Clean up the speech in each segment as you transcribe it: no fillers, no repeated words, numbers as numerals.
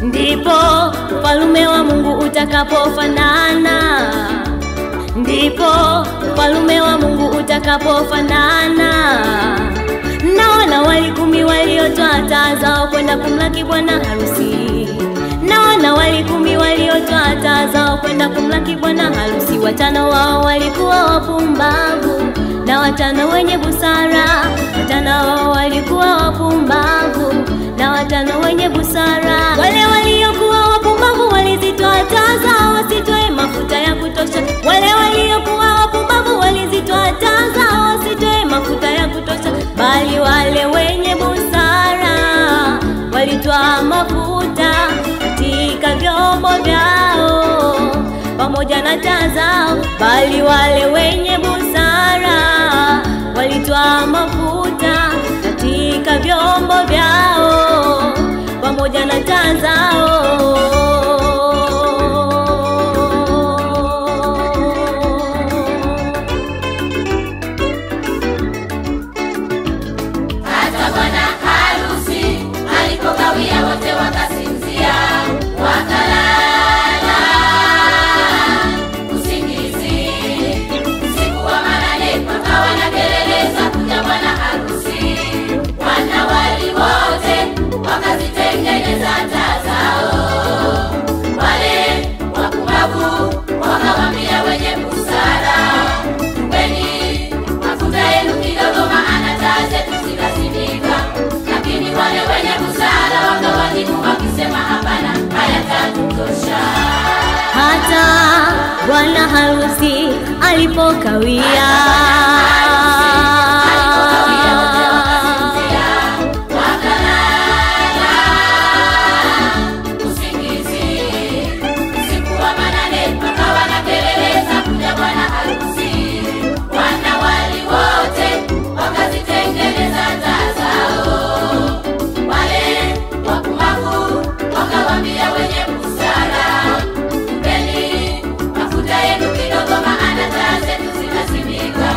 Ndipo ufalme wa Mungu utakapofanana, ndipo ufalme wa Mungu utakapofanana na wana wali 10 waliotoa taa zao kwenda kumlaki bwana harusi. Na wana wali 10 waliotoa taa zao kwenda kumlaki bwana harusi. 5 wao walikuwa wapumbavu na 5 wenye busara. 5 wao walikuwa wapumbavu na 5 wenye busara. Wale waliokuwa wapumbavu walizitoa taa zao wasitoe mafuta ya kutosha. Wale waliokuwa wapumbavu walizitoa taa zao wasitoe mafuta ya kutosha. Bali wale wenye busara walitoa mafuta katika vyombo vyao pamoja na taa zao. Bali wale wenye busara walitoa mafuta katika vyombo vyao pamoja na taa zao. Hata bwana harusi alipokawia wote wakasinzia, wakalala usingizi. Usiku wa manane pakawa na kelele za kuja bwana harusi. Wana wali wote wakazitengeneza taa zao. Wale wapumbavu wakawambia wenye busara, tupeni mafuta yenu kidogo maana taa zetu zikazimika. Lakini wale wenye busara wakawajibu wakisema hapana, hayatatutosha. Hata bwana harusi alipokawia, Mafuta yenu kidogo maana taa zetu zinazimika.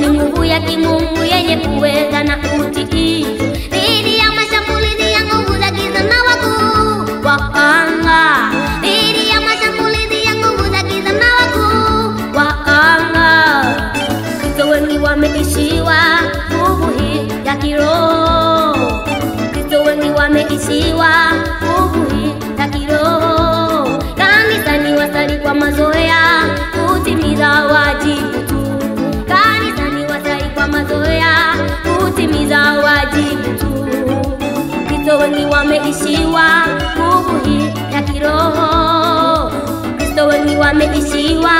ni nguvu ya kimungu yenye kuweza na utii dhidi ya mashambulizi ya nguvu za giza na wakuu wa anga, dhidi ya mashambulizi ya nguvu za giza na wakuu wa anga. Kristo wengi wameishiwa nguvu hii ya kiroho, Kristo wengi wameishiwa nguvu hii ya kiroho. Kanisani wasali kwa mazoea kutimiza wajibu tu, kanisani wasali kwa mazoea kutimiza wajibu tu. Kristo wengi wameishiwa nguvu hii ya kiroho, Kristo wengi wameishiwa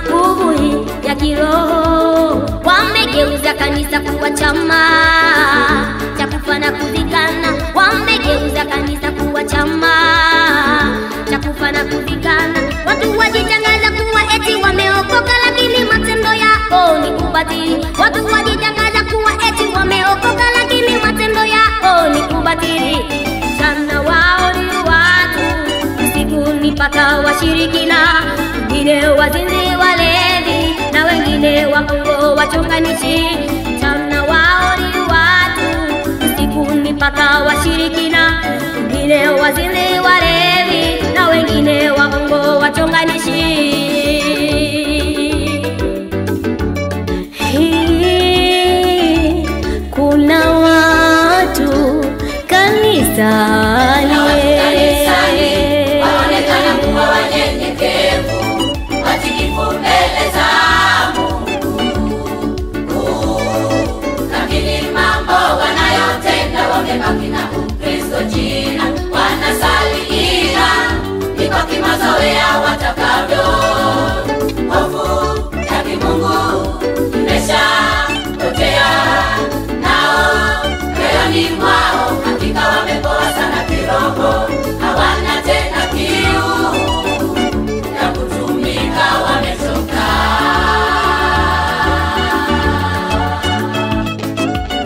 nguvu hii ya kiroho. Wamegeuza kanisa kuwa chama cha kufa na kuzikana, wamegeuza kanisa kuwa chama cha kufa na kuzikana. Watu wajitangaza kuwa eti wameokoka, lakini matendo yao ni ubatili. Watu wajitangaza kuwa eti wameokoka, lakini matendo yao ni ubatili. Sana wao ni watu, usiku ni paka washirikina, wengine wazinzi walevi, na wengine waongo wachonganishi. Sana wao ni watu, usiku ni paka washirikina, wengine wazinzi walevi, na wengine waongo wachonganishi. Kuna watu kanisani waonekana kuwa wanyenyekevu, watiifu mbele za Mungu, lakini mambo wanayotenda wamebaki na Ukristo jina. Wanasali ila ni kwa kimazoea watakavyo. Hofu ya kimungu imeshapotea nao moyoni mwao, hakika wamepoa sana kiroho, hawana tena kiu ya kutumika, wamechoka.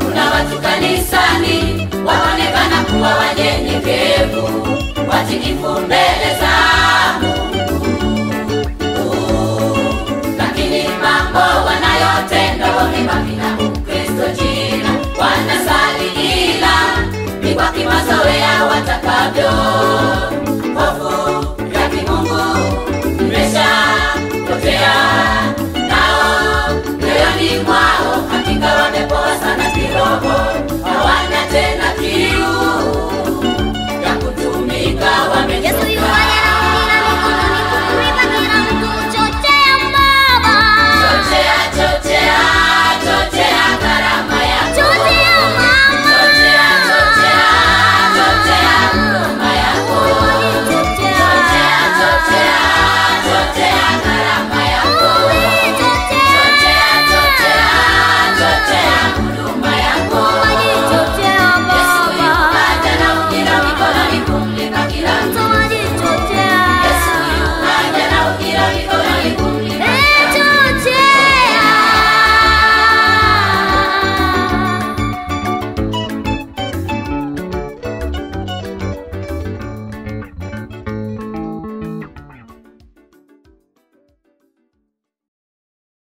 Kuna watu kanisani waonekana kuwa wanyenyekevu, watiifu mbele za